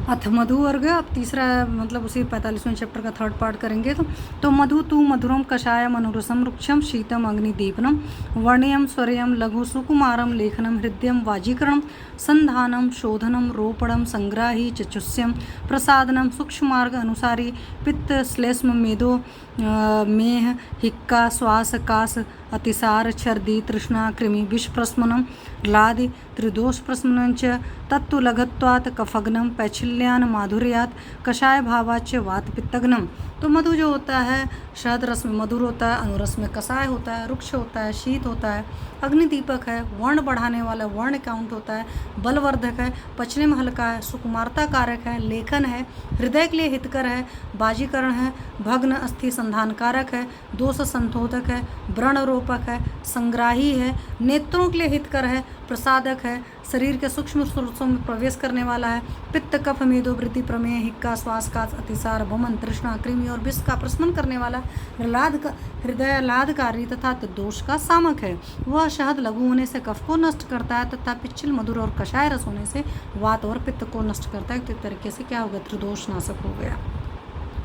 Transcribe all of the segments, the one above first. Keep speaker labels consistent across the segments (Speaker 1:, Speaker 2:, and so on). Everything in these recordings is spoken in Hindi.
Speaker 1: अथ मधु वर्ग। अब तीसरा मतलब उसी 45वें चैप्टर का थर्ड पार्ट करेंगे। तो मधु तु मधुरम कषायम अनुरसम रुक्षम शीतम अग्निदीपनम वर्ण्यम स्वरयम लघु सुकुमारम लेखनम हृदयम वाजीकरणम संधानम शोधनम रोपणम संग्राही चचुष्यम प्रसादनम सूक्ष्मार्ग अनुसारी पित्त श्लेष्म मेदो मेह हिक्का श्वास कास अतिसार छर्दी तृष्णा कृमि विष प्रस्मनम ग्लादि त्रिदोष प्रस्मनं च तत्तु लघत्वात् कफग्नम पैछिल्यान माधुर्यात कषाय भावाच्य वात पित्तग्नम। तो मधु जो होता है शहद रस में मधुर होता है, अनुरस में कषाय होता है, रुक्ष होता है, शीत होता है, अग्निदीपक है, वर्ण बढ़ाने वाला वर्ण काउंट होता है, बलवर्धक है, पचने में हल्का है, सुकुमारता कारक है, लेखन है, हृदय के लिए हितकर है, बाजीकरण है, भग्न अस्थि संधान कारक है, दोष संशोधक है, व्रण रोपक है, संग्राही है, नेत्रों के लिए हितकर है, प्रसादक है, शरीर के सूक्ष्म स्रोतों में प्रवेश करने वाला है, पित्त कफ मेदो वृद्धि प्रमेय हिक्का श्वास का अतिसार भमन तृष्णा कृमि और विष का प्रशमन करने वाला, हृदय लादकारी तथा दोष का सामक है। वह शहद लघु होने से कफ को नष्ट करता है तथा पिच्छल मधुर और कषाय रस होने से वात और पित्त को नष्ट करता है। तो एक तरीके से क्या होगा, त्रिदोष नाशक हो गया।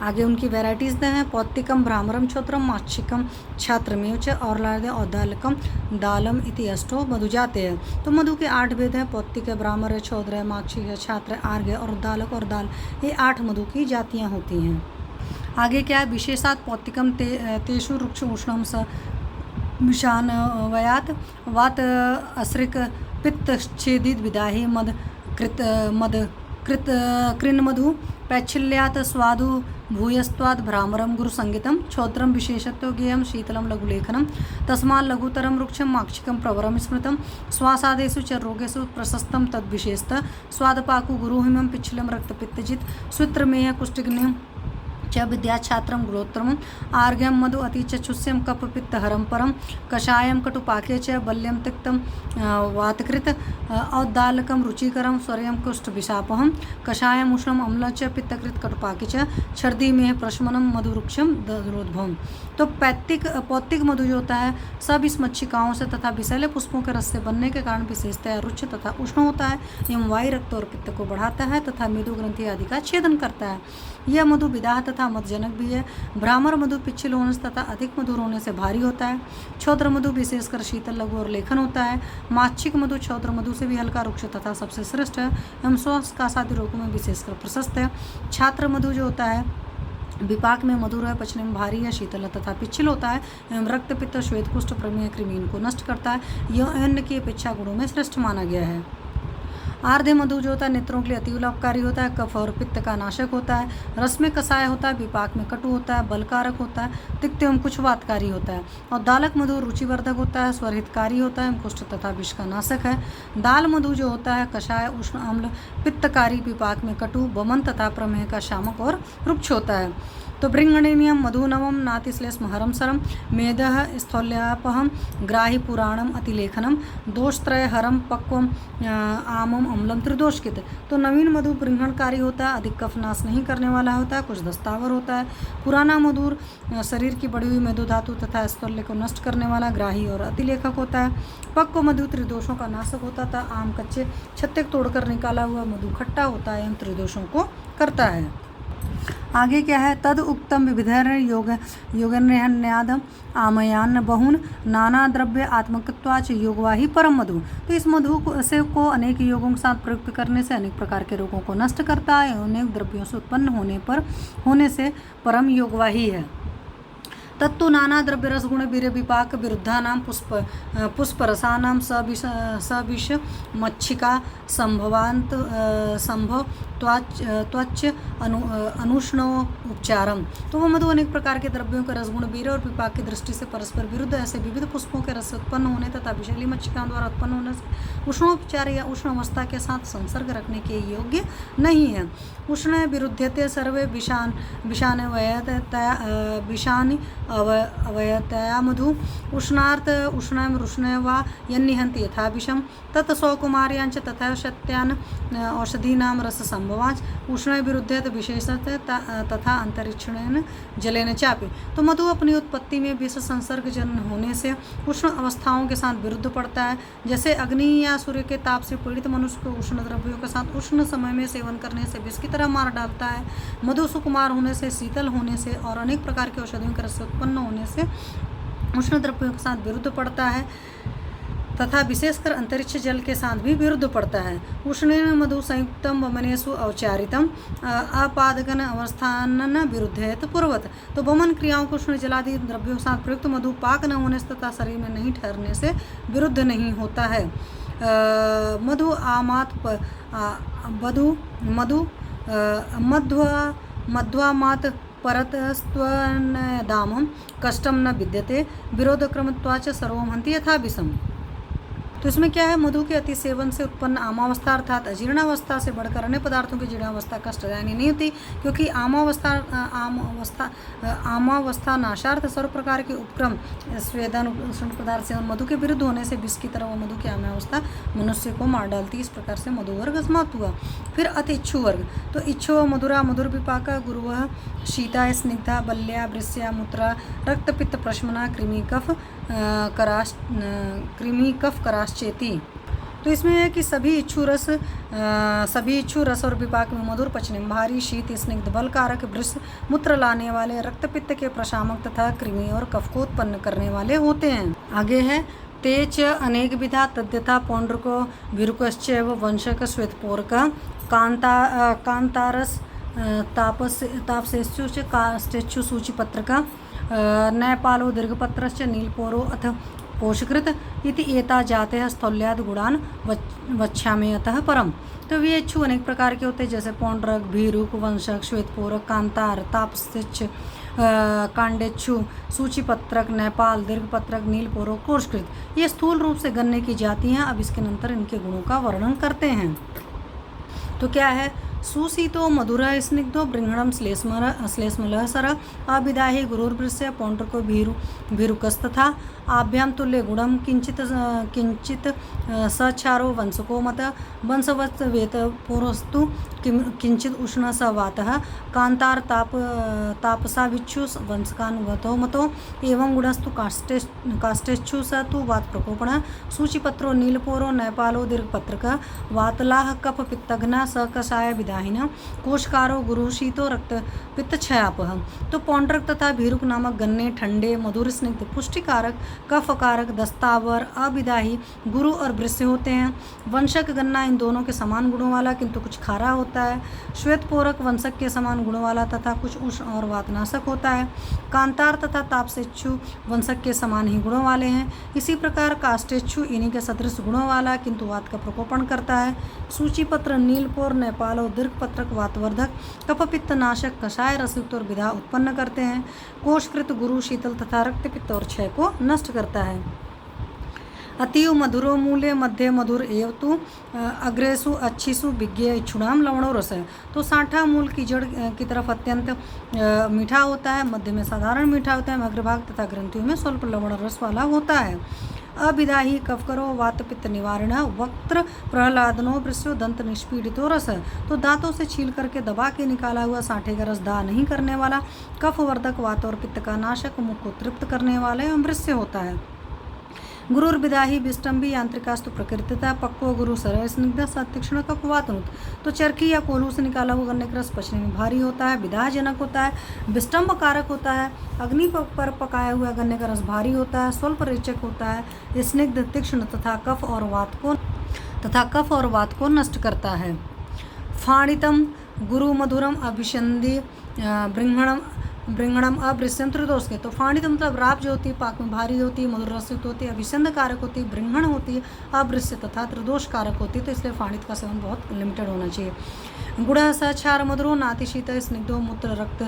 Speaker 1: आगे उनकी वेराइटीज दे हैं, पौत्तिकम भ्रामरम छोत्रम माक्षिकम छात्रमेव च और लादे औदालकम दालम इति अष्टो मधु जाते हैं। तो मधु के 8 भेद हैं, पौत्तिक है, भ्रामर है, छौद्र है, माक्षिक है, छात्र आर्घ है और दालक और दाल, ये 8 मधु की जातियाँ होती हैं। आगे क्या है, विशेषात पौत्तिकम तेषु रुक्ष उष्णम स मिशान वयात वात असृक पित्त छेदित विदाही मद कृन मधु पैच्छल्यात स्वादु भूयस्त्वाद भ्रामरम गुरु संगीतम छौत्रम विशेषत्व ज्ञेयम शीतलम लघुलेखनम तस्मात् लघुतरम रुक्षम माक्षिकम प्रवरम स्मृतम श्वासादेषु च रोगेषु प्रशस्तम तद्विशेषतः स्वादपाकु गुरुहिमं पिच्छलम रक्तपित्तजित स्वित्रमेय कुष्ठिग्निम च विद्या छात्रम गुरोत्तरम आर्घ्यम मधु अति चक्षुष्यम कप पित्त हरम परम कषायम कटुपाके च बल्यम तिक्तम वातकृत औद्दालकम रुचिकरम स्वरयम कुष्ठ विशापहम कषायम उष्णम अम्ल च पित्तकृत कटुपाके च छर्दी में प्रशमनम मधुरुक्षम दरोद्भवम। तो पौत्तिक मधु जो होता है सब इस मच्छिकाओं से तथा विषैले पुष्पों के रस से बनने के कारण विशेषतः रुच्च तथा उष्ण होता है एवं वायु रक्त और पित्त को बढ़ाता है तथा मेदु ग्रंथि आदि का छेदन करता है। यह मधु विदाह तथा मदजनक भी है। भ्रामर मधु पिच्छल होने से तथा अधिक मधुर होने से भारी होता है। छौद्र मधु विशेषकर शीतल लघु और लेखन होता है। माक्षिक मधु छौद्र मधु से भी हल्का रुक्ष तथा सबसे श्रेष्ठ है एवं श्वास कासादि रोगों में विशेषकर प्रशस्त है। छात्र मधु जो होता है विपाक में मधुर है, पचने में भारी है, शीतल तथा पिच्छल होता है एवं रक्त पित्त श्वेत कुष्ठ प्रमेय कृमि को नष्ट करता है। यह अन्य की अपेक्षा गुणों में श्रेष्ठ माना गया है। आर्ध मधु जो होता है नेत्रों के लिए अति लाभकारी होता है, कफ और पित्त का नाशक होता है, रस में कसाय होता है, विपाक में कटु होता है, बलकारक होता है, तिक्त एवं कुछ वातकारी होता है। और दालक मधु रुचिवर्धक होता है, स्वरहितकारी होता है, कुष्ठ तथा विष का नाशक है। दाल मधु जो होता है कषाय उष्ण अम्ल पित्तकारी, विपाक में कटु बमन तथा प्रमेह का शामक और रुक्ष होता है। तो भृंगणीयम मधुनवम नातिश्लेष्म हरम सरम मेदह स्थौल्यापहम ग्राही पुराणम अतिलेखनम दोषत्रय हरम पक्वम आमम अम्लम त्रिदोषकित। तो नवीन मधु भृंगणकारी होता है, अधिक कफ नाश नहीं करने वाला होता है, कुछ दस्तावर होता है। पुराना मधुर शरीर की बढ़ी हुई मेदु धातु तथा स्थौल्य को नष्ट करने वाला ग्राही और अतिलेखक होता है। पक्व मधु त्रिदोषों का नाशक होता था। आम कच्चे छत्ते तोड़कर निकाला हुआ मधु खट्टा होता है एवं त्रिदोषों को करता है। आगे क्या है, तद उक्तम विविधर योगन्यादम आमयान बहुन नाना द्रव्य आत्मकत्वाच योगवाही परम मधु। तो इस मधु को अनेक योगों के साथ प्रयुक्त करने से अनेक प्रकार के रोगों को नष्ट करता है। अनेक द्रव्यों से उत्पन्न होने से परम योगवाही है। तत्तु नाना द्रव्य रस गुण वीर विपाक विरुद्धानाम पुष्परसानाम सविष मच्छिका संभवांत संभव त्वच अनुष्णो उपचारम। तो वह मधु अनेक प्रकार के द्रव्यों के रसगुण वीर और विपाक की दृष्टि से परस्पर विरुद्ध ऐसे विविध पुष्पों के रस उत्पन्न होने तथा विषैली मच्छिकाओं द्वारा उत्पन्न होने से उष्णोपचार या उष्ण अवस्था के साथ संसर्ग रखने के योग्य नहीं है। उष्ण विरुद्धते सर्वे विषान वयतया विषानि अवयतया मधु उष्णार्थ उष्णं रुष्ण वा यन्निहन्ति यथा विषम तत् सौकुमार्यांच तथा शत्यान औषधीनां रससंभवांच उष्ण विरुद्धेत विशेषत तथा अंतरिक्षण जलेन चापि। तो मधु अपनी उत्पत्ति में विष संसर्ग जन होने से उष्ण अवस्थाओं के साथ विरुद्ध पड़ता है। जैसे अग्नि या सूर्य के ताप से पीड़ित मनुष्य को उष्ण द्रव्यों के साथ उष्ण समय में सेवन करने से विष की तरह मार डालता है। मधु सुकुमार होने से, शीतल होने से और अनेक प्रकार के औषधियों के रस से उत्पन्न होने से उष्ण द्रव्यों के साथ विरुद्ध पड़ता है तथा विशेषकर अंतरिक्ष जल के साथ भी विरुद्ध पड़ता है। उष्णेन मधु संयुक्तम वमनेषु औचारितम अपादगन अवस्थान विरुद्धेत पूर्वत। तो वमन क्रियाओं को उष्ण जलादि द्रव्यों के साथ प्रयुक्त मधु पाक न होने से तथा शरीर में नहीं ठहरने से विरुद्ध नहीं होता है। मधु आमात मध्वामात परतस्त्वनदामं कष्टम न विद्यते विरोधक्रमत्वाच सर्वं हन्ति यथा विषम। तो इसमें क्या है, मधु के अति सेवन से उत्पन्न आमावस्था अर्थात अजीर्णावस्था से बढ़कर अन्य पदार्थों की जीर्णावस्था कष्टदायी नहीं होती, क्योंकि आमावस्था नाशार्थ सर्व प्रकार के उपक्रम स्वेदन उष्ण पदार्थ से मधु के विरुद्ध होने से विष की तरह वह मधु की आमावस्था मनुष्य को मार डालती। इस प्रकार से मधु वर्ग समाप्त हुआ। फिर अति इच्छु वर्ग। तो इच्छो मधुरा मधुर विपाका गुरुवः शीता स्निग्धा बल्या वृष्या मूत्रा रक्तपित्त प्रशमना कृमि कफ कराश्चेती। तो इसमें है कि सभी इच्छु रस और विपाक में मधुर, पचने में भारी, शीत, स्निग्ध, बलकारक, वृष, मूत्र लाने वाले, रक्तपित्त के प्रशामक तथा कृमि और कफ को उत्पन्न करने वाले होते हैं। आगे है तेच अनेक विधा तद्यथा पौंड्रको भिरुकश्चैव वंशक श्वेतपोरक कांतारस तापसेच्छु काष्ठेच्छु सूचिपत्रका नैपालो दीर्घपत्रश्च नीलपोरो अथ पोषकृत इति एता जाते स्थौल्याद गुणान वक्ष्यामि अतः परम। तो ये इच्छु अनेक प्रकार के होते हैं, जैसे पौंड्रक, भीरुक, वंशक, श्वेतपोरक, कांतार, तापसेच्छ, कांडेच्छु, सूचिपत्रक, नेपाल, दीर्घपत्रक, नीलपोरो, कोषकृत। ये स्थूल रूप से गन्ने की जाति हैं। अब इसके नंतर इनके गुणों का वर्णन करते हैं। तो क्या है, सुशीतो मधुर स्निग्धो बृंहणम श्लेष्मलहसर अभिदाहि गुरुर्वृष्य पौंड्रको भीरुकस्तथा आभ्याम तुल्य गुणम किंचित सचारो वंशको मत वंशवत् वेत पुरस्तु किंचित उष्ण स वातः कांतार तापसाविच्छु वंशकानुगतो मतो एवं गुणस्तु काष्ठेच्छु स तु वात प्रकोपण सूचिपत्रो नीलपोरो नैपालो दीर्घपत्रक वातलाह कफ पित्तघ्ना स कषाय विदाहिन कोशकारो गुरु शीतो रक्त पित्त क्षयापह। तो पौंड्रक तथा भीरुक नामक गन्ने ठंडे, मधुर, स्निग्ध, पुष्टिकारक, कफकारक, दस्तावर, अविदाही, गुरु और वृष्य होते हैं। वंशक गन्ना इन दोनों के समान गुणों वाला किंतु कुछ खारा होता है। श्वेतपोरक वंशक के समान गुणों वाला तथा कुछ उष्ण और वातनाशक होता है। कांतार तथा तापसेच्छु वंशक के समान ही गुणों वाले हैं। इसी प्रकार काष्ठेच्छु इन्हीं के सदृश गुणों वाला किंतु वात का प्रकोपन करता है। सूचिपत्र, नीलपोर, नेपाल और दीर्घपत्रक वातवर्धक, कफपित्त नाशक, कषाय रसयुक्त और विधा उत्पन्न करते हैं। कोषकृत गुरु शीतल तथा रक्तपित्त और क्षय को नष्ट करता है। अतीव मधुरो मूल्य मध्य मधुर एव तो अग्रेसु अच्छीसु विज्ञ इच्छुणाम लवणो रस है। तो साठा मूल की जड़ की तरफ अत्यंत मीठा होता है, मध्य में साधारण मीठा होता है, अग्रभाग तथा ग्रंथियों में स्वल्प लवण रस वाला होता है। अभिदाही कफकरो वातपित्त निवारण वक्त्र प्रहलादनो वृष्यो दंत निष्पीड़ितो रस। तो दांतों से छील करके दबा के निकाला हुआ सांठे का रस दाह नहीं करने वाला, कफवर्धक, वात और पित्त का नाशक, मुख को तृप्त करने वाला एवं वृष्य होता है। गुरुर्विदाही विष्टम्बी यांत्रिकास्तु प्रकृतिता पक्व गुरु सरल स्निग्ध सतीक्ष्ण कफवातनुत। तो चरखी या कोल्हू से निकाला हुआ गन्ने का रस पचने में भारी होता है, विदाहजनक होता है, विष्टम्ब कारक होता है। अग्नि पर पकाया हुआ गन्ने का रस भारी होता है, स्वल्प रेचक होता है, स्निग्ध, तीक्ष्ण तथा कफ और वात को नष्ट करता है। फाणितम गुरु मधुरम अभिषंदी ब्रिंगणम अवृष्यम त्रिदोष के। तो फाणित मतलब राप जो होती है पाक में भारी होती है, मधुर रसित होती है, अभिषंद कारक होती है, ब्रिंगण होती है, अवृष्य तथा त्रिदोष कारक होती है। तो इसलिए फाणित का सेवन बहुत लिमिटेड होना चाहिए। गुण सक्षार मधुरो नाति शीत स्निग्धो मूत्र रक्त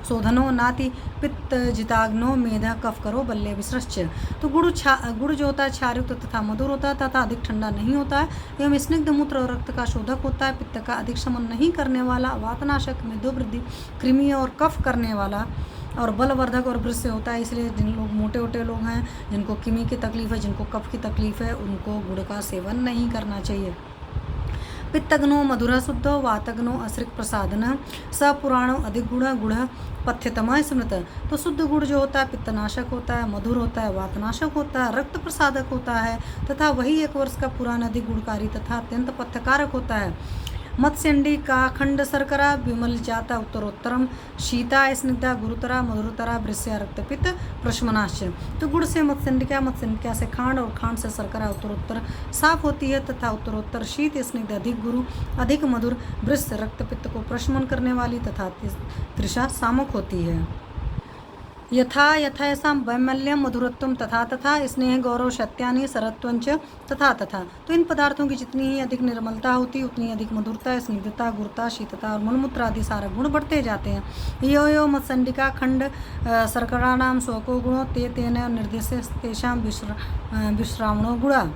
Speaker 1: शोधनो नाति पित्त जिताग्नो मेधा कफ करो बल्ले विसृष्य। तो गुड़ जो होता है क्षारयुक्त तथा मधुर होता है तथा अधिक ठंडा नहीं होता है, एवं स्निग्ध मूत्र और रक्त का शोधक होता है, पित्त का अधिक शमन नहीं करने वाला, वातनाशक, मेदोवृद्धि, कृमि और कफ करने वाला और बलवर्धक और वृष से होता है, इसलिए जिन लोग मोटे वोटे लोग हैं, जिनको किमी की तकलीफ है, जिनको कफ की तकलीफ है, उनको गुड़ का सेवन नहीं करना चाहिए। पित्तग्नो मधुर शुद्ध वातग्नो अश्रिक प्रसादन स पुराणो अधिक गुण पथ्यतम स्मृत। तो शुद्ध गुड़ जो होता है पित्तनाशक होता है, मधुर होता है, वातनाशक होता है, रक्त प्रसादक होता है तथा वही 1 वर्ष का पुराण अधिक गुणकारी तथा अत्यंत पथ्यकारक होता है। मत्स्यंडी का खंड शर्करा विमल जाता उत्तरोत्तरम शीता स्निग्धा गुरुतरा मधुरतरा वृष्या रक्तपित्त प्रशमनाश्च। तो गुड़ से मत्स्यंडिका से खांड और खांड से शर्करा उत्तरोत्तर साफ होती है तथा उत्तरोत्तर शीत स्निग्ध अधिक गुरु अधिक मधुर वृष रक्तपित्त को प्रशमन करने वाली तथा तृषा सामक होती है। यथा यथासां वैमल्यम मधुरत्वम तथा तथा स्नेह गौरव सत्यानि सरत्वंच तथा तथा। तो इन पदार्थों की जितनी ही अधिक निर्मलता होती उतनी अधिक मधुरता, स्निग्धता, गुरुता, शीतता और मलमूत्र आदि सारे गुण बढ़ते जाते हैं। यो यो मत्संडिका खंड शर्कराणाम स्वको गुणों ते तेन निर्देश तेषां विश्रावणो गुणा।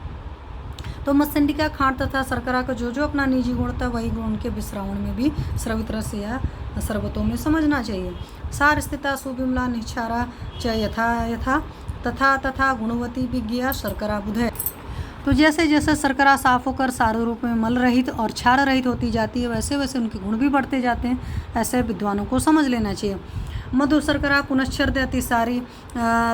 Speaker 1: तो मत्स्यंडिका खांड तथा शर्करा का जो अपना निजी गुण था वही गुण उनके विश्रावण में भी स्रवित रस या शरबतों में समझना चाहिए। सार स्थिता सुविमला निक्षारा च यथा यथा तथा तथा गुणवती विज्ञा शर्करा बुधे। तो जैसे जैसे शर्करा साफ होकर सारे रूप में मल रहित और क्षार रहित होती जाती है वैसे वैसे उनके गुण भी बढ़ते जाते हैं। ऐसे विद्वानों को समझ लेना चाहिए। मधु शर्करा पुनश्चर्द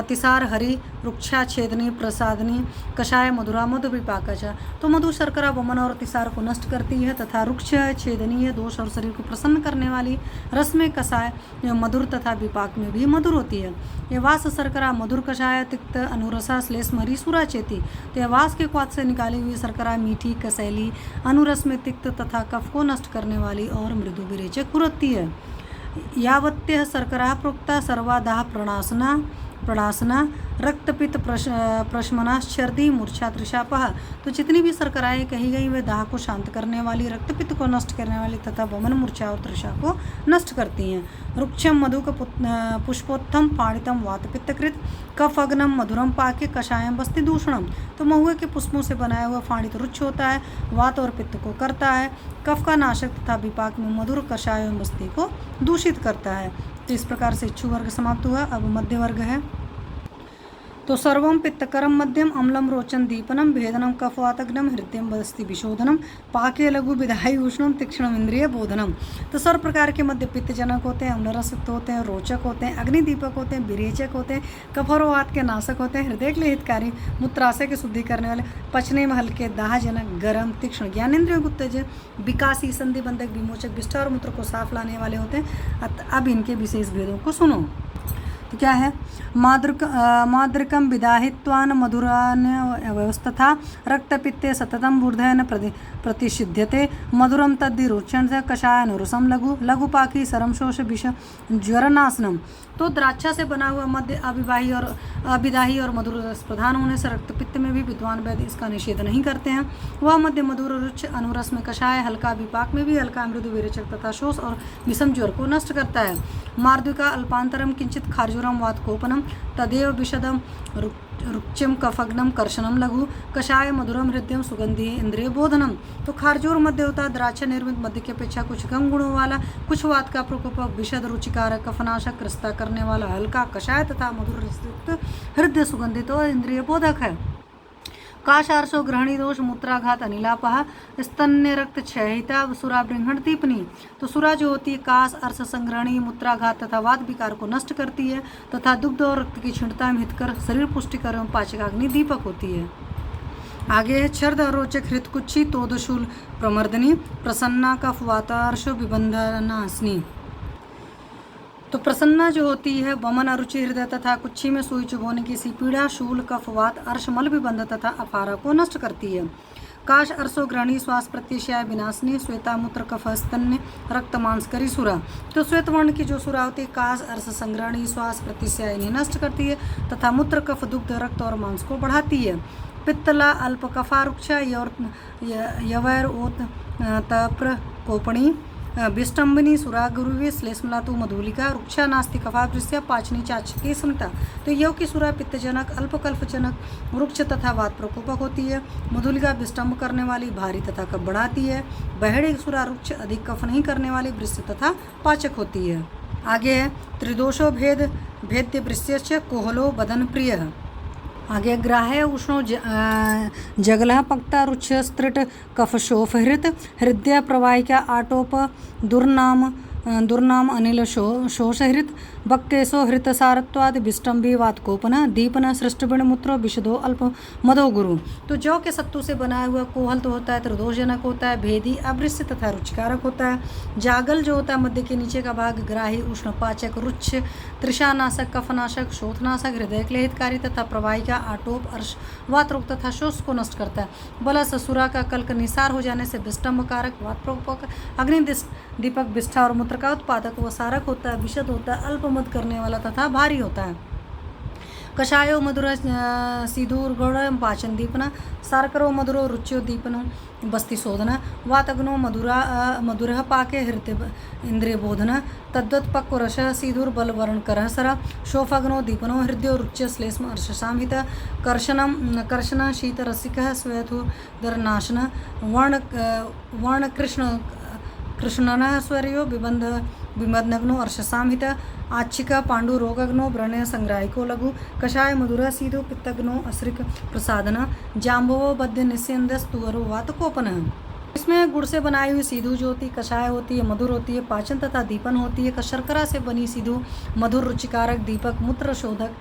Speaker 1: तिसार हरि रुक्षा छेदनी प्रसादनी कषाय मधुरा मधु विपाकचा। तो मधु शर्करा वमन और तिसार को नष्ट करती है तथा रुक्ष छेदनीय दोष और शरीर को प्रसन्न करने वाली रस में कषाय मधुर तथा विपाक में भी मधुर होती है। ये वास शर्करा मधुर कषाय तिक्त अनुरसा श्लेषमरी सुराचेती। तो यह वास के क्वाथ से निकाली हुई शर्करा मीठी कसैली अनुरस में तिक्त तथा कफ को नष्ट करने वाली और मृदु विरेचक होती है। यावत्य शर्करा प्रोक्ता सर्वादाह प्रणासना रक्तपित्त प्रशमनाश्चर्दी मूर्छा तृषापह। तो जितनी भी शर्कराएँ कही गई वे दाह को शांत करने वाली, रक्तपित्त को नष्ट करने वाली तथा वमन मूर्छा और तृषा को नष्ट करती हैं। रुक्षम मधु का पुष्पोत्थम पाणितम वातपित्तकृत कफ अग्नम मधुरम पाके कषायम बस्ति दूषणम। तो महुए के पुष्पों से बनाया हुआ फाणित रुक्ष होता है, वात और पित्त को करता है, कफ का नाशक तथा विपाक में मधुर कषाय बस्ति को दूषित करता है। तो इस प्रकार से इच्छु वर्ग समाप्त हुआ। अब मध्य वर्ग है। तो सर्वम पित्तकरम मध्यम अम्लम रोचन दीपनम भेदनम कफवातग्नम हृदयम बस्ति विशोधनम पाके लघु विधाई उष्णम तीक्ष्णम इंद्रिय बोधनम। तो सर्व प्रकार के मध्य पित्तजनक होते हैं, अम्लरसयुक्त होते हैं, रोचक होते हैं, अग्निदीपक होते हैं, विरेचक होते हैं, कफरवात के नाशक होते हैं, हृदय के लिए हितकारी, मूत्राशय के शुद्धि करने वाले, पचने में हल्के, दाहजनक, गर्म, तीक्ष्ण, ज्ञानेंद्रियों को उत्तेजक, विकासी, संधिबंधक, विमोचक, विष्ठा और मूत्र को साफ लाने वाले होते हैं। अब इनके विशेष भेदों को सुनो। तो क्या है? माद्रकम विदाहित्वान मधुरान व्यवस्था रक्तपित्ते सततम ऊर्धयन प्रतिषिध्यते मधुरम तद्धि रोचन से कषायनुरसम लघुपाकी सरमशोष विष ज्वरनाशनम। तो द्राक्षा से बना हुआ मध्य अविदाही और मधुर रस प्रधान होने से रक्तपित्त में भी विद्वान वैद्य इसका निषेध नहीं करते हैं। वह मध्य मधुर रुच अनुरस में कषाय, हल्का विपाक में भी हल्का मृदु विरेचक तथा शोष और विषम ज्वर को नष्ट करता है। मार्द्विका अल्पांतरम किंचित खार्जुरम वातकोपनम तदेव विशदम रुच्यम कफग्नम कर्षणम लघु कषाय मधुरम हृदयम सुगंधि इंद्रिय बोधनम। तो खारजोर मध्य होता है द्राक्षा निर्मित मध्य की अपेक्षा कुछ कम गुणों वाला, कुछ वात का प्रकोपक, विशद रुचिकारक, कफनाशक, कृस्ता करने वाला, हल्का कषाय तथा मधुर हृदय सुगंधित और इंद्रिय बोधक है। काशार्शो ग्रहणी दोष मूत्राघात अनिलापहा स्तन्य रक्त क्षयिता सुरा बृंहण दीपनी। तो सुरा जो होती है काश, अर्श, संग्रहणी, मूत्राघात तथा वात विकार को नष्ट करती है तथा दुग्ध और रक्त की क्षीणता में हितकर शरीर पुष्टिकर एवं पाचकाग्नि दीपक होती है। आगे है छर्द रोचक हृतकुच्छी तोदशूल प्रमर्दनी प्रसन्ना कफ वातार्शो विबंधनासनी। तो प्रसन्ना जो होती है वमन, अरुचि, हृदय तथा कुच्छी में सुई चुभोने की सी पीड़ा, शूल, कफ, वात, अर्श, मल विबंध तथा अपारा को नष्ट करती है। काश, अर्शो ग्रहणी, श्वास प्रत्यक्षाय विनाशनी, श्वेता, मूत्र, कफ, स्तन्य, रक्त, मांसकरी सुरा। तो श्वेत वर्ण की जो सुरा होती है काश, अर्श, संग्रहणी, श्वास प्रत्यक्षाय इन्हें नष्ट करती है तथा मूत्र, कफ, दुग्ध, रक्त और मांस को बढ़ाती है। पित्तला, अल्प, कफा, रुक्षा, यवैर, ओत, तप्र, कोपणी, विष्टम्बनी, सुरा, गुरुवी, श्लेष्मलातु, मधुलिका, रुक्षा, नास्ति, कफावृष्या, पाचनी, चाक्षकी, समता। तो यव की सुरा पित्तजनक, अल्पकल्पजनक, वृक्ष तथा वात प्रकोपक होती है। मधुलिका विष्टम्ब करने वाली, भारी तथा कफ बढ़ाती है। बहेड़ी सुरा रुक्ष अधिक कफ नहीं करने वाली, वृक्ष तथा पाचक होती है। आगे है त्रिदोषो भेद भेद्य वृश्य कोहलो बदन प्रिय। आगे ग्राह्य उष्णो जगला पक्ता रुच्छ स्त्रिट कफशोफ हृत हृदय प्रवाहिका आटोप दुर्नाम अनिल शोषहृत बक्केशो हृतसारत्वाद विष्टम्भी वातकोपना दीपना सृष्टबिण मूत्रो विशदो अल्प मदो गुरु। तो जौ के सत्तू से बनाया हुआ कोहल तो होता है त्रिदोषजनक होता है, भेदी अवृश्य तथा रुचिकारक होता है। जागल जो होता है मध्य के नीचे का भाग ग्राही उष्णपाचक रुच्छ तृषानाशक कफनाशक शोथनाशक हृदय के हितकारी तथा प्रवाहिका आटोप अर्श वातरोग तथा शोष को नष्ट करता है। बलस असुरा का कल्क निसार हो जाने से विष्टम्भकारक वातप्रोपक अग्नि दीपक विष्ठा और मूत्र का उत्पादक व सारक होता है, विशद होता है, अल्पमद करने वाला तथा भारी होता है। कषायो मधुर सीधूर गौड़ पाचन दीपना सारकरो मधुरो रुच्यो दीपनो बस्ति शोधना वातग्नो मधुर पाके हृदय इंद्रिय बोधना तद्वत् पक्व रस सीधुर बल वर्ण कर सर शोफग्नो दीपनो हृदय रुच्य श्लेष्म अर्ष सामित कर्षण शीत रसिक स्वयथुदरनाशन वर्ण कृष्ण स्वर्यो बिबंधग्नो अर्षसामहित आच्छिका पांडु रोगग्नो व्रणय संग्राहिको लघु कषाय मधुर सीधो पित्तग्नो असृक प्रसादन जाम्बवो बद्य निस्यंदस्तुवरो वातकोपन। इसमें गुड़ से बनाई हुई सीधु जो होती कषाय होती है, मधुर होती है, पाचन तथा दीपन होती है। शर्करा से बनी सीधु मधुर रुचिकारक दीपक मूत्र शोधक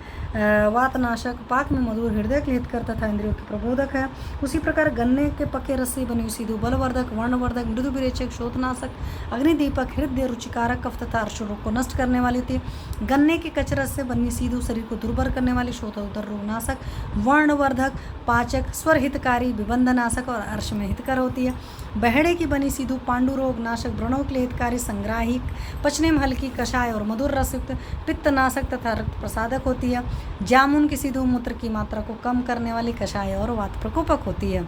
Speaker 1: वातनाशक पाक में मधुर हृदय के हितकर तथा इंद्रियों के प्रबोधक है। उसी प्रकार गन्ने के पके रस से बनी हुई सीधु बलवर्धक वर्णवर्धक मृदु विरेचक शोधनाशक अग्निदीपक हृदय रुचिकारक कफ तथा अर्श रोग को नष्ट करने वाली थी। गन्ने के कचरस से बनी सीधु शरीर को दुर्बल करने वाली शोधोदर रोगनाशक वर्णवर्धक पाचक स्वर हितकारी विबंधनाशक और अर्श में हितकर होती है। बहेड़े की बनी सीधु पांडु रोग नाशक व्रणों के लिए हितकारी संग्राहिक पचने में हल्की कषाय और मधुर रसयुक्त पित्तनाशक तथा रक्त प्रसादक होती है। जामुन की सीधु मूत्र की मात्रा को कम करने वाली कषाय और वात प्रकोपक होती है।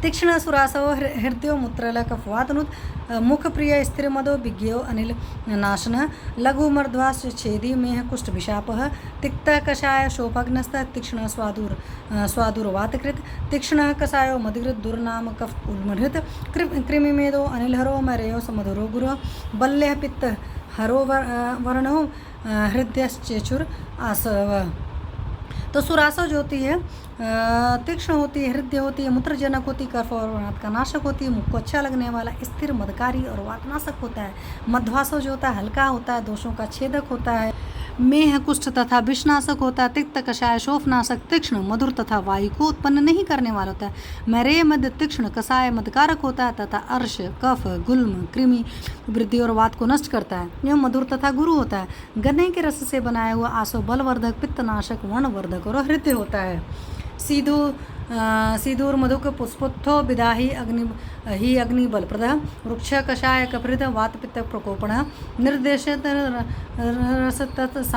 Speaker 1: तीक्ष्ण सुरासव हृदय मूत्रलक वातनुत मुख प्रिय स्थिर मदो विज्ञो अनिल नाशन लघु मर्ध्वास छेदी मेह कुष्ठ विशाप तिक्त कषाय शोभग्नस्त तीक्ष्ण स्वादुर वातकृत तीक्ष्ण कषायो मधुकृत दुर्नाम कफ उन्मृत कृमिमेदो अनिलहरो मरेयो समधुरो गुरु बल्य पित्त हरो वर्णो हृदयश्चेचुर आसव। तो सुरासव जो होती है तीक्ष्ण होती है, हृदय होती है, मूत्रजनक होती है, कफ और वात का नाशक होती है, मुख को अच्छा लगने वाला स्थिर मदकारी और वातनाशक होता है। मध्वासव जो होता है हल्का होता है, दोषों का छेदक होता है। मेह कुष्ठ तथा विषनाशक होता है। तिक्त कषाय शोफनाशक तीक्ष्ण मधुर तथा वायु को उत्पन्न नहीं करने वाला होता है। मरेय मध्य तीक्ष्ण कषाय मदकारक होता है तथा अर्श कफ गुल्म कृमि वृद्धि और वात को नष्ट करता है। यह मधुर तथा गुरु होता है। गन्ने के रस से बनाया हुआ आसो बलवर्धक पित्तनाशक वर्णवर्धक और हृदय होता है। सीधूर मधुक पुष्पोत्थो विदाही अग्नि बलप्रद वृक्ष कषाय कपृत वात पित्त प्रकोपण निर्देशित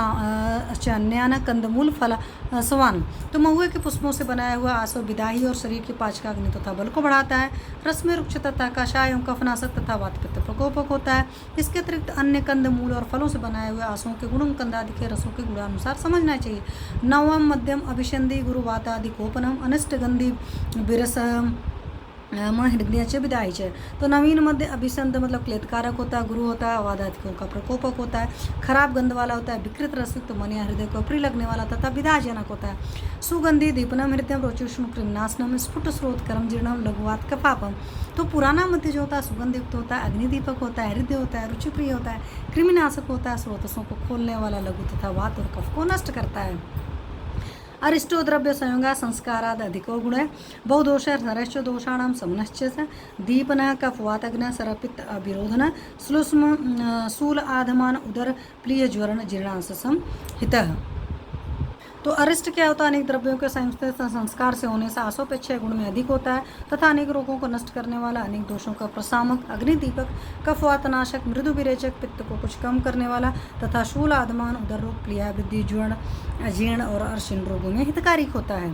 Speaker 1: रसतन्यान कंदमूल फल सवान। तो महुए के पुष्पों से बनाया हुआ आसो विदाही और शरीर के पाचक अग्नि तथा बल को बढ़ाता है। रस में वृक्ष तथा कषाय एवं कफनाशक तथा वात पित्त प्रकोपक होता है। इसके अतिरिक्त अन्य कंद मूल और फलों से बनाए हुए आसों के गुणों कंदादि के रसों के गुणानुसार समझना चाहिए। नवम मध्यम अभिषंदी गुरुवातादि कोपनम अनिष्ट गंधी विरस हृदयाचे विदाईचे। तो नवीन मध्य अभिसंध मतलब क्लेदकारक होता है, गुरु होता है, अवादाधिकों का प्रकोपक होता है, खराब गंध वाला होता है, विकृत रसयुक्त मन या हृदय को प्रिय लगने वाला तथा विदाजनक होता है। सुगंधी दीपनम हृदयम रोचुष्ण कृमनाशनम स्फुट स्रोत कर्म जीर्णम लघुवात कपापम। तो पुराना मध्य जो होता है सुगंधयुक्त होता है, अग्निदीपक होता है, हृदय होता है, रुचिप्रिय होता है, कृमिनाशक होता है, स्रोतसों को खोलने वाला लघु तथा वात और कफ को नष्ट करता है। अरिष्टो द्रव्य संयोगा संस्काराद अधिको गुण बहुदोष नरश्च दोषाणाम समनश्च दीपन कफवातग्न सरपित्त अविरोधन शूल आधमान उदर प्रिय ज्वरण जीर्णांसम हितः। तो अरिष्ट क्या होता है? अनेक द्रव्यों के संयुक्त संस्कार से होने से आसोपेक्षय गुण में अधिक होता है तथा अनेक रोगों को नष्ट करने वाला, अनेक दोषों का प्रशामक, अग्निदीपक, कफवातनाशक, मृदु विरेचक, पित्त को कुछ कम करने वाला तथा शूल आधमान उदर रोग प्रिया वृद्धि ज्वरण अजीर्ण और अर्शिन रोगों में हितकारी होता है।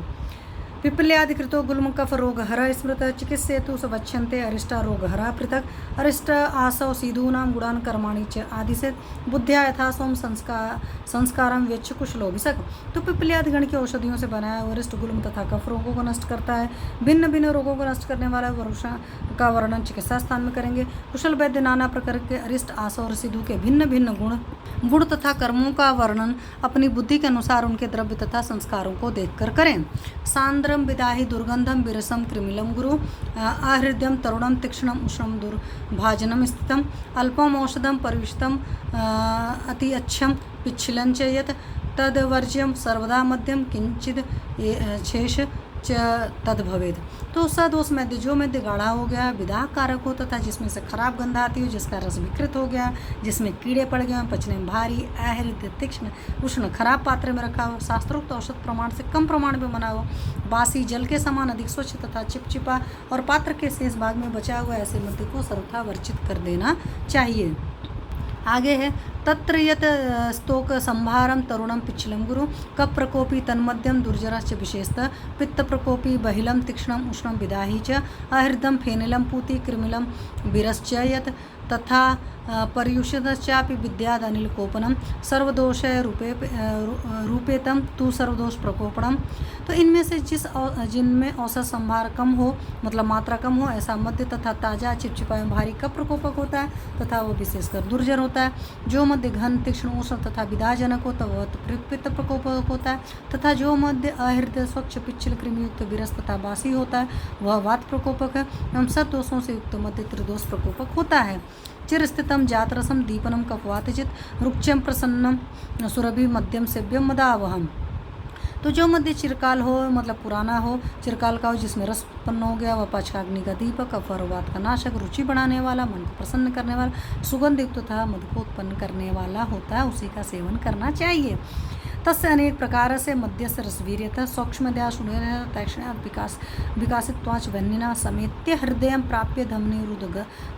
Speaker 1: पिप्पल्याधिकृतो गुल्मकफ रोगहर स्मृत चिकित्सेतु सवच्छन्ते अरिष्टा रोगहरा पृथक अरिष्ट आसौ सीधूनां गुणान् कर्माणि च आदिशेत बुद्ध्या यथा सोम संस्कारम वेच्छ कुशलोभिषक। तो पिप्पल्यादि गण की औषधियों से बनाया अरिष्ट गुल्म तथा कफ रोगों को नष्ट करता है। भिन्न भिन्न रोगों को नष्ट करने वाला वरुषा का वर्णन चिकित्सा स्थान में करेंगे। कुशल वैद्य नाना प्रकार के अरिष्ट आसौ और सिद्धू के भिन्न भिन्न गुण तथा कर्मों का वर्णन अपनी बुद्धि के अनुसार उनके द्रव्य तथा संस्कारों को देखकर करें। सांद्रम विदाहि दुर्गंधम विरसम कृमिलम गुरु आहृदयम तरुणम तीक्ष्णम उष्णम दुर्भाजनम स्थितम अल्पम औषधम परिविष्टम अति अच्छम पिच्छिलं च यत् तद्वर्ज्यम सर्वदा मध्यम किंचित शेष च तद भवेद। तो सदोष मध्य जो मध्य गाढ़ा हो गया, विदाह कारक हो तथा जिसमें से खराब गंध आती हो, जिसका रस विकृत हो गया, जिसमें कीड़े पड़ गए, पचने में भारी, आहृत तीक्ष्ण उष्ण खराब पात्र में रखा हो, शास्त्रोक्त औषध प्रमाण से कम प्रमाण में बना हो, बासी जल के समान अधिक स्वच्छ तथा चिपचिपा और पात्र के शेष भाग में बचा हुआ ऐसे मध्य को सर्वथा वर्जित कर देना चाहिए। आगे है तत्र यत स्तोक संभारम तरुणम पिच्छलम गुरु कप प्रकोपी तन्मध्यम दुर्जरश्च विशेषतः पित्त प्रकोपी बहिलम तीक्ष्णम उष्णम विदाही च अहृदम फेनिलम पूति कृमिलम विरश्च यत तथा पर्युषदश्चापि विद्याद अनिल कोपनम सर्वदोष रूपेतम तु सर्वदोष प्रकोपणम। तो इनमें से जिनमें औसत संभार कम हो, मतलब मात्रा कम हो, ऐसा मध्य तथा ताजा चिपचिपा एवं भारी कप प्रकोपक होता है तथा वो विशेषकर दुर्जर होता है। जो मध्य घन तीक्ष्ण उष्ण तथा विदाजनक हो तो वह पित्त प्रकोपक होता है तथा जो मध्य अहृदय स्वच्छ पिच्छल कृमियुक्त विरस तथा बासी होता है वह वात प्रकोपक है एवं सब दोषों से युक्त मध्य त्रिदोष प्रकोपक होता है। चिरस्थितम जातरसम दीपनम कफवातचित रुक्षम प्रसन्नम सुरभि मध्यम सेव्यम मदावहम। तो जो मध्य चिरकाल हो, मतलब पुराना हो, चिरकाल का हो, जिसमें रस उत्पन्न हो गया, वह पाचकाग्नि का दीपक, अफरवात का नाशक, रुचि बढ़ाने वाला, मन को प्रसन्न करने वाला, सुगंध युक्त तथा मध को उत्पन्न करने वाला होता है, उसी का सेवन करना चाहिए। तस्य अनेक प्रकार से मध्यस्थ रसवीर्यतः सूक्ष्मदया शून्य तैक्षण विकासित्वाच वन्यना समेत्य हृदय प्राप्य धमनी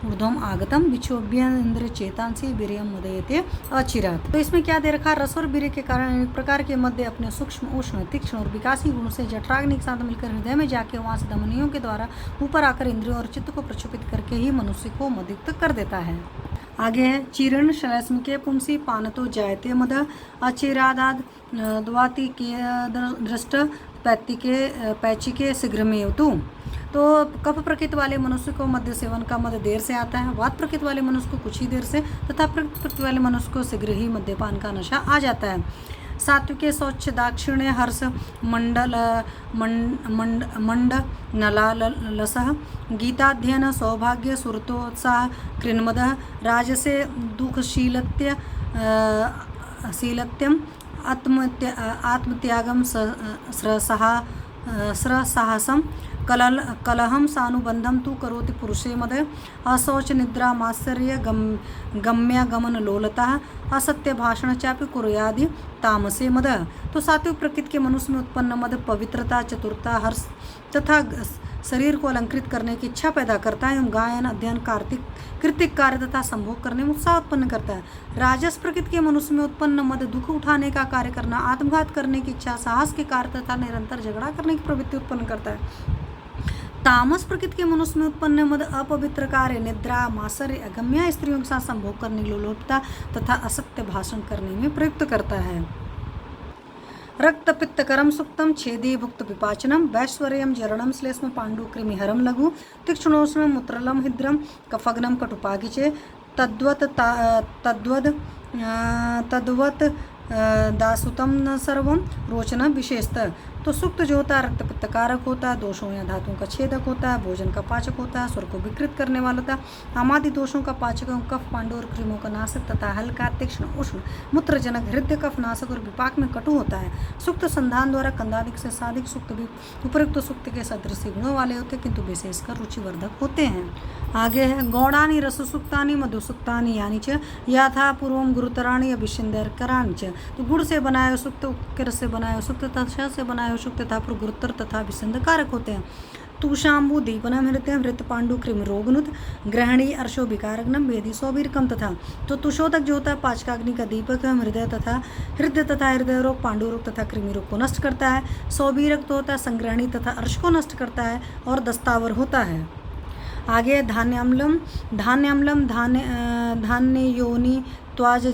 Speaker 1: ऊर्ध्वम आगतम विक्षोभ्य इंद्र चेतांसी वीर्यम मुदयते अचिरात। तो इसमें क्या दे रखा, रस और वीर्य के कारण अनेक प्रकार के मध्य अपने सूक्ष्म उष्ण तीक्ष्ण और विकासी गुण से जठराग्नि के साथ मिलकर हृदय में जाके वहां से धमनियों के द्वारा ऊपर आकर इंद्रियों और चित्त को प्रक्षुपित करके ही मनुष्य को मदयुक्त कर देता है। आगे है चीर्ण शलस्म के पुंसी पानतो जायते मद अचिरादाद द्वाति के दृष्ट पैचिके शीघ्र में तू। तो कफ प्रकृति वाले मनुष्य को मध्य सेवन का मद देर से आता है, वात प्रकृति वाले मनुष्य को कुछ ही देर से तथा प्रकृति वाले मनुष्य को शीघ्र ही मद्यपान का नशा आ जाता है। सात्विके शौच दाक्षिण्य हर्ष मंड नलालसः गीताध्ययन सौभाग्य सुरतोत्साह कृन्मद राजसे दुःखशीलत्यम आत्मत्यागम स्रसाहसम कलहम सानुबंधम तु करोति पुरुषे मद अशौच निद्रा मात्सर्य गम्यागमन लोलता असत्य भाषण चापि कुर्यादि तामसे मद। तो सात्विक प्रकृति के मनुष्य में उत्पन्न मद पवित्रता, चतुरता, हर्ष तथा शरीर को अलंकृत करने की इच्छा पैदा करता है एवं गायन, अध्ययन, कृतिक कार्य तथा संभोग करने में उत्साह उत्पन्न करता है। राजस प्रकृति के मनुष्य में उत्पन्न मद दुख उठाने का कार्य करना, आत्मघात करने की इच्छा, साहस के कार्य तथा निरंतर झगड़ा करने की प्रवृत्ति उत्पन्न करता है। तामस प्रकृति के मनुष्य में उत्पन्न मद अपवित्र कार्य, निद्रा, मात्सर्य, अगम्य स्त्रियों के साथ संभोग करने की लोलुपता तथा असत्य भाषण करने में प्रयुक्त करता है। रक्त पित्त करम सुक्तम छेदी भुक्त विपाचनम वैश्वर्यम जरणम श्लेष्म पांडु कृमिहरम लघु तीक्ष्णोष्ण मूत्रलम हिद्रम कफग्नम कटुपागिचे तद्वत दासुतम न सर्वम रोचना विशेषतः। तो सुक्त जो होता है रक्त पित्त कारक होता है, दोषों या धातुओं का छेदक होता है, भोजन का पाचक होता है, स्वर को विकृत करने वाला होता है, आमादि दोषों का पाचक एवं कफ पांडु और कृमियों का नाशक तथा हल्का तीक्ष्ण उष्ण मूत्रजनक हृदय कफ नाशक और विपाक में कटु होता है। सुक्त संधान द्वारा कंदाधिक से साधिक सुक्त भी उपयुक्त सुक्त के सदृश गुणों वाले होते किंतु विशेषकर रुचिवर्धक होते हैं। आगे है गौड़ानी रस सुक्तानी मधु सुक्तानी यानी च यथा पूर्वम गुरुतराणी अभिषिंदर करानी च। तो गुड़ से बनाए हुए सुक्त, के रस से बनाए हुए सुक्त तथा से बनाए हुए सुक्त तथा गुरुतर तथा विसंध कारक होते हैं। तूषाम्बु दीपनम हृदय हृत पांडु कृमि रोगनुत ग्रहणी अर्शो विकारग्नम वेदी सौवीरकम तथा। तो तुषोदक जो होता है पाचकाग्नि का दीपक है, हृदय तथा हृदय रोग पांडु रोग तथा कृमि रोग को नष्ट करता है। सौवीरक तो होता है संग्रहणी तथा अर्श को नष्ट करता है और दस्तावर होता है। आगे धान्याम्लम धान्य योनि त्वाज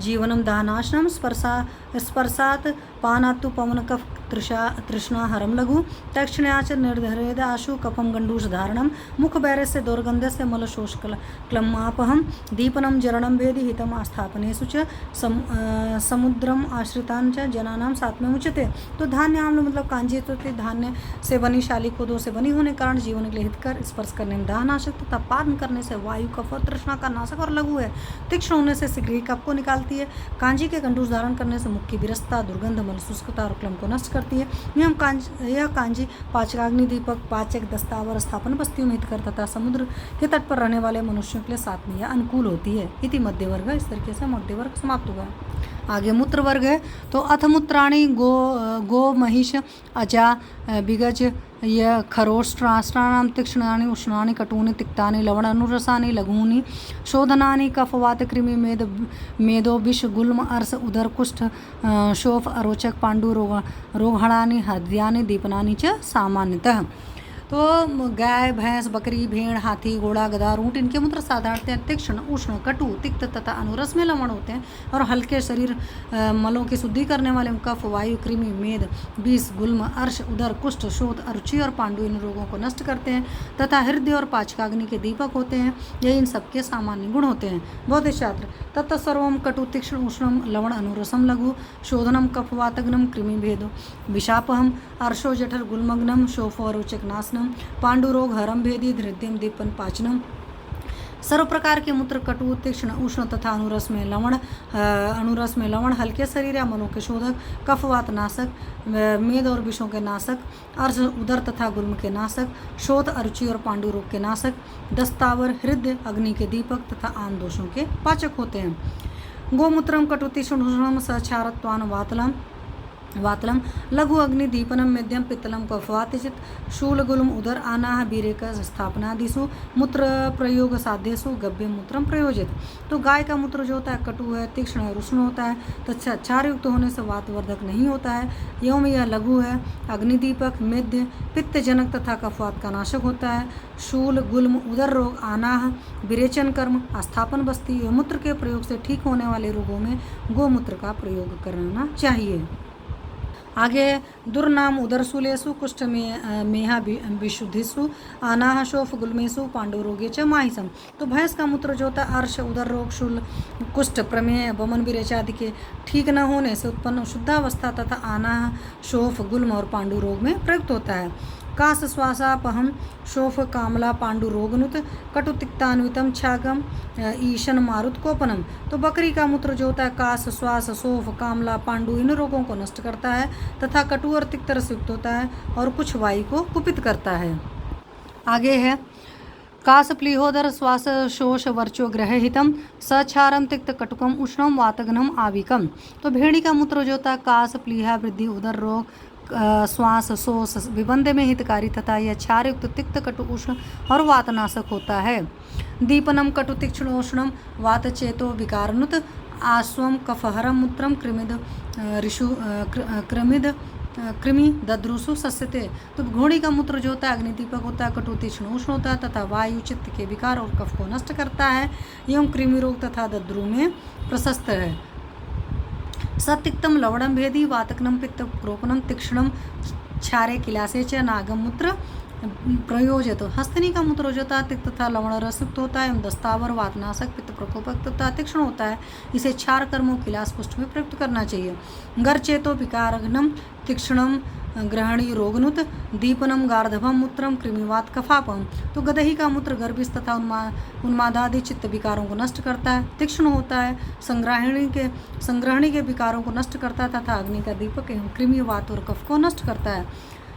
Speaker 1: जीवनम दहनाशनम स्पर्शात पानातु पवन कफ तृष्णा हरम लघु तक्षण्याच निर्धरेद आशु कपम गंडूष धारणम मुख बैर से दुर्गंध से मलशोष क्लमापहम दीपनम जरणम वेदि हितम आस्थापनेषु च समुद्रम आश्रितांच जनानाम सात्म्य उच्यते। तो धान्य आम्ल मतलब कांजी तो धान्य से बनी शाली खुदों से बनी होने कारण जीवन के लिए हितकर, स्पर्श करने में दाहनाशक तथा पान करने से वायु कफ और तृष्णा का नाशक और लघु है। तीक्ष्ण होने से शीघ्र ही कफ को निकालती है। कांजी के गंडूष धारण करने से मुख की विरसता, दुर्गंध, मल शुष्कता और क्लम को नष्ट करती है। यह कांजी पाचकाग्नि दीपक, पाचक, दस्तावर, स्थापन बस्तियों में हितकर तथा समुद्र के तट पर रहने वाले मनुष्यों के लिए सात्मी या अनुकूल होती है। इति मध्य वर्ग। इस तरीके से मध्य वर्ग समाप्त हुआ। आगे मूत्र वर्ग है। तो अथ मूत्राणि गो महिष अजा बिगज यह खरोष्ट्राष्ट्राणाम तीक्ष्णानि उष्णानि कटूनि तिक्तानि लवण अनुरसानि लघूनि शोधनानि कफवात कृमि मेदो विष गुल्म अर्स उदर कुष्ठ शोफ अरोचक पांडु रोगहणानि हृदयानि दीपनानि च सामान्यतः। तो गाय, भैंस, बकरी, भेड़, हाथी, घोड़ा, गधा, ऊंट इनके मूत्र साधारणतः तीक्ष्ण, उष्ण, कटु, तिक्त तथा अनुरस में लवण होते हैं और हल्के शरीर मलों की शुद्धि करने वाले कफ, वायु, कृमि, मेद, विष, गुल्म, अर्श, उदर, कुष्ठ, शोथ, अरुचि और पांडु इन रोगों को नष्ट करते हैं तथा हृदय और पाचकाग्नि के दीपक होते हैं। यही इन सबके सामान्य गुण होते हैं। बौद्ध शास्त्र तत्व सर्वम कटु तीक्ष्ण उष्णम लवण अनुरसम लघु शोधनम कफवातग्नम कृमि भेदो विषापहम अर्शो जठर गुल्मग्नम शोफो अरोचक नाशनम पांडुरोग हरम भेदी हृदयम दीपन पाचनम। सर्व प्रकार के मूत्र कटु, तीक्ष्ण, उष्ण तथा अनुरस में लवण, हल्के शरीर या मलों के शोधक, कफवात नाशक, मेद और विषों के नाशक, अर्श, उदर तथा गुल्म के नाशक, शोथ, अरुचि और पांडु रोग के नाशक, दस्तावर, हृदय, अग्नि के दीपक तथा आम दोषों के पाचक होते हैं। गोमूत्रम कटु तीक्ष्ण उष्णम सचारत्वान वातलम लघु अग्नि दीपनम मध्यम पित्तलम कफवातिचित शूल गुल्म उदर आनाह बीरेक स्थापनादिषु मूत्र प्रयोग साध्यसु गव्य मूत्रम प्रयोजित। तो गाय का मूत्र जो होता है कटु है, तीक्ष्ण और उष्ण होता है तथा क्षार युक्त होने से वातवर्धक नहीं होता है। एवं यह लघु है, अग्निदीपक, मेद्य, पित्तजनक तथा कफवात का नाशक होता है। शूल, गुल्म, उदर रोग, आनाह, विरेचन कर्म, आस्थापन बस्ती मूत्र के प्रयोग से ठीक होने वाले रोगों में गोमूत्र का प्रयोग करना चाहिए। आगे दुर्नाम उदरशूलेषु कुष्ठ मेहा विशुद्धिषु आनाह शोफ गुल्मेषु पांडुरोगे च माहिसम। तो भैंस का मूत्र जो होता है अर्श, उदर रोग, शूल, कुष्ठ, प्रमेह, वमन, विरेच आदि के ठीक न होने से उत्पन्न शुद्धावस्था तथा आनाह, शोफ, गुल्म और पांडु रोग में प्रयुक्त होता है। कास श्वासापहम शोफ कामला पांडु रोगनुत कटु तिक्तान्वितम छागम ईशन मारुत कोपनम। तो बकरी का मूत्र जो होता है कास, श्वास, शोफ, कामला, पांडु इन रोगों को नष्ट करता है तथा कटु और तिक्त रस युक्त होता है और कुछ वायु को कुपित करता है। आगे है कास प्लीहोदर श्वास शोष वर्चो ग्रह हितम सक्षारम तिक्त कटुकम उष्णम वातगनम आविकम। तो भेड़ी का मूत्र जो होता है कास, प्लीहा, वृद्धि, उदर रोग, श्वास, शोष, विबंध में हितकारी तथा यह क्षार युक्त तिक्त, कटु, उष्ण और वातनाशक होता है। दीपनम कटु तीक्ष्ण उष्णम वात चेतो विकारनुत आश्वम कफहरम मूत्रम कृमि दद्रुसु सस्यते। तो घोड़ी का मूत्र जो होता है अग्निदीपक होता है, कटु तीक्ष्ण उष्ण होता है तथा वायु चित्त के विकार और कफ को नष्ट करता है एवं कृमि रोग तथा दद्रु में प्रशस्त है। सतिक्तम लवणम भेदी वातकनम पित्त प्रोपनम तीक्ष्णम क्षारे किलासे च नागम मूत्र प्रयोजित। हस्तनी का मूत्र जो होता है तिक्त तथा लवण रसयुक्त होता है एवं दस्तावर, वातनाशक, पित्त प्रकोपक तथा तीक्ष्ण होता है। इसे क्षार कर्मों किलास कुष्ठ में प्रयुक्त करना चाहिए। गर्चेतो विकारघ्नम तीक्ष्णम ग्रहणी रोगनुत दीपनम गार्धभम मूत्रम कृमिवात कफापम। तो गदही का मूत्र गर्भिष्ठ तथा उन्मादादि चित्त विकारों को नष्ट करता है, तीक्ष्ण होता है, संग्रहणी के विकारों को नष्ट करता है तथा अग्नि का दीपक एवं कृमिवात और कफ को नष्ट करता है।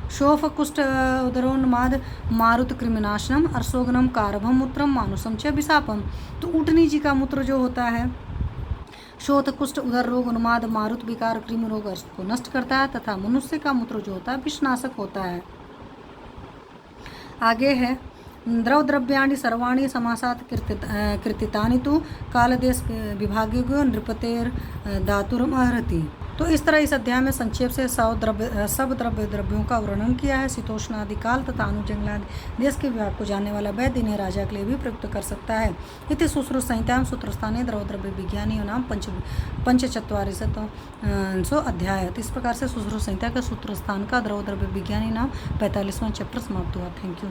Speaker 1: शोफ कुष्ठ उदरोन्माद मारुत कृमिनाशनम अर्शोगनम कारभम मूत्रम मानुषम च विशापम। तो ऊँटनी जी का मूत्र जो होता है शोथ, कुष्ठ, उदर रोग, उन्माद, मारुत विकार, कृमि रोग को नष्ट करता है तथा मनुष्य का मूत्र जो होता है विषनाशक होता है। आगे है द्रव द्रव्याणि सर्वाणि समासात कृतितानि तु कालदेश विभागिको नृपतेर धातुरमहरति। तो इस तरह इस अध्याय में संक्षेप से सब द्रव्यों का वर्णन किया है। शीतोष्णादि काल तथा अनुजंगलादि देश के विभाग को जानने वाला वैद्य इन्हें राजा के लिए भी प्रयुक्त कर सकता है। इति सुश्रुत संहितायां सूत्रस्थाने द्रव्य विज्ञानी नाम पंचचत्वारिंशतो अध्याय। इस प्रकार से सुश्रुत संहिता के सूत्रस्थान का द्रव्य विज्ञानी नाम 45वां चैप्टर समाप्त हुआ। Thank you.